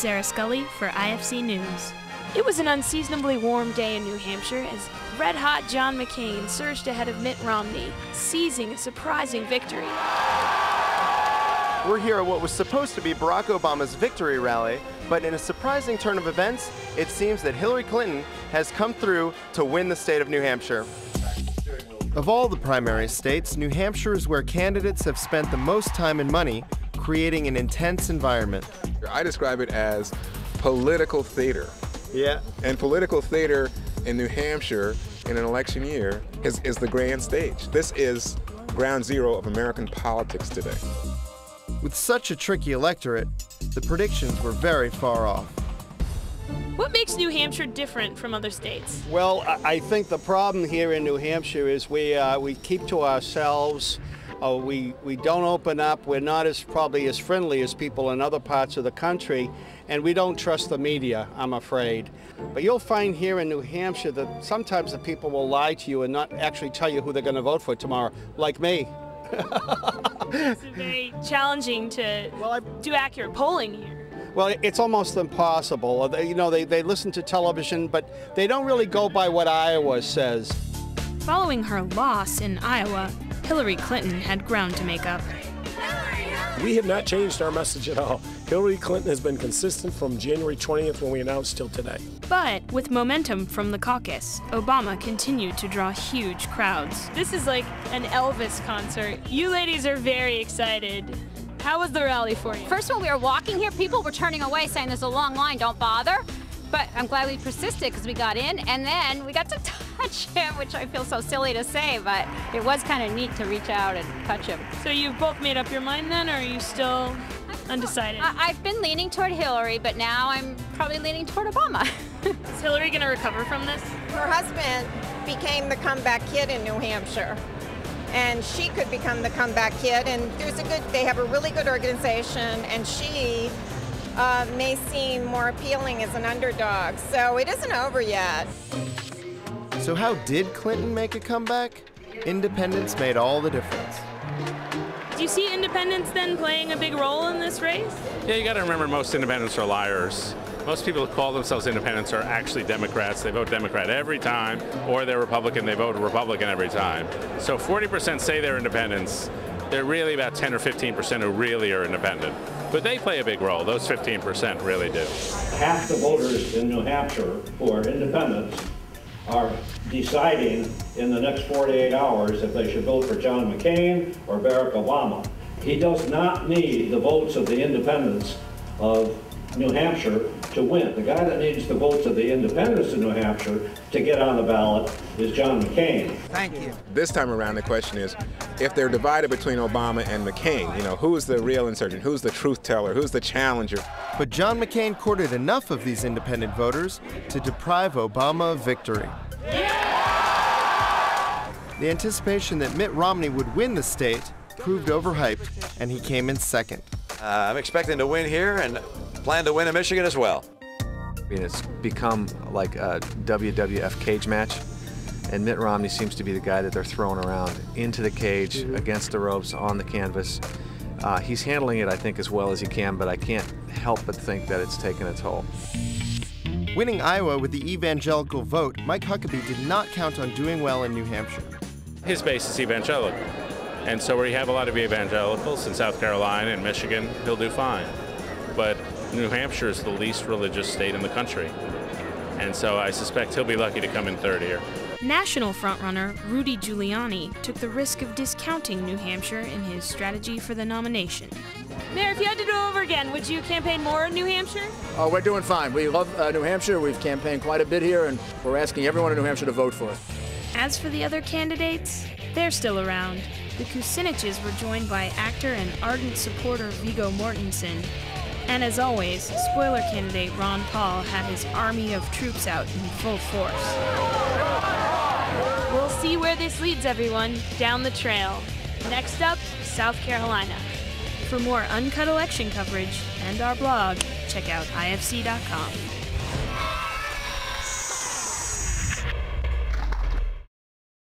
Sarah Scully for IFC News. It was an unseasonably warm day in New Hampshire as red-hot John McCain surged ahead of Mitt Romney, seizing a surprising victory. We're here at what was supposed to be Barack Obama's victory rally, but in a surprising turn of events, it seems that Hillary Clinton has come through to win the state of New Hampshire. Of all the primary states, New Hampshire is where candidates have spent the most time and money creating an intense environment. I describe it as political theater. Yeah. And political theater in New Hampshire in an election year is the grand stage. This is ground zero of American politics today. With such a tricky electorate, the predictions were very far off. What makes New Hampshire different from other states? Well, I think the problem here in New Hampshire is we keep to ourselves. We don't open up. We're not probably as friendly as people in other parts of the country, and we don't trust the media, I'm afraid. But you'll find here in New Hampshire that sometimes the people will lie to you and not actually tell you who they're going to vote for tomorrow, like me. It's very challenging to do accurate polling here. Well, it's almost impossible. They listen to television, but they don't really go by what Iowa says. Following her loss in Iowa, Hillary Clinton had ground to make up. We have not changed our message at all. Hillary Clinton has been consistent from January 20th when we announced till today. But with momentum from the caucus, Obama continued to draw huge crowds. This is like an Elvis concert. You ladies are very excited. How was the rally for you? First, when we were walking here, people were turning away saying there's a long line, don't bother. But I'm glad we persisted because we got in, and then we got to touch him, which I feel so silly to say, but it was kind of neat to reach out and touch him. So you've both made up your mind then, or are you still undecided? I've been leaning toward Hillary, but now I'm probably leaning toward Obama. Is Hillary going to recover from this? Her husband became the comeback kid in New Hampshire, and she could become the comeback kid, and they have a really good organization, and she may seem more appealing as an underdog, so it isn't over yet. So how did Clinton make a comeback? Independents made all the difference. Do you see independents then playing a big role in this race? Yeah, you got to remember most independents are liars. Most people who call themselves independents are actually Democrats. They vote Democrat every time, or they're Republican, they vote Republican every time. So 40% say they're independents. They're really about 10 or 15% who really are independent. But they play a big role. Those 15% really do. Half the voters in New Hampshire who are independents are deciding in the next 48 hours if they should vote for John McCain or Barack Obama. He does not need the votes of the independents of New Hampshire to win. The guy that needs the votes of the independents of New Hampshire to get on the ballot is John McCain. Thank you. This time around, the question is, if they're divided between Obama and McCain, who's the real insurgent, who's the truth teller, who's the challenger? But John McCain courted enough of these independent voters to deprive Obama of victory. The anticipation that Mitt Romney would win the state proved overhyped, and he came in second. I'm expecting to win here and plan to win in Michigan as well. It's become like a WWF cage match, and Mitt Romney seems to be the guy that they're throwing around into the cage, against the ropes, on the canvas. He's handling it, I think, as well as he can, but I can't help but think that it's taken a toll. Winning Iowa with the evangelical vote, Mike Huckabee did not count on doing well in New Hampshire. His base is evangelical. And so where you have a lot of evangelicals in South Carolina and Michigan, he'll do fine. But New Hampshire is the least religious state in the country. And so I suspect he'll be lucky to come in third here. National frontrunner Rudy Giuliani took the risk of discounting New Hampshire in his strategy for the nomination. Mayor, if you had to do it over again, would you campaign more in New Hampshire? Oh, we're doing fine. We love New Hampshire. We've campaigned quite a bit here, and we're asking everyone in New Hampshire to vote for us. As for the other candidates, they're still around. The Kuciniches were joined by actor and ardent supporter Viggo Mortensen. And as always, spoiler candidate Ron Paul had his army of troops out in full force. We'll see where this leads everyone down the trail. Next up, South Carolina. For more uncut election coverage and our blog, check out ifc.com.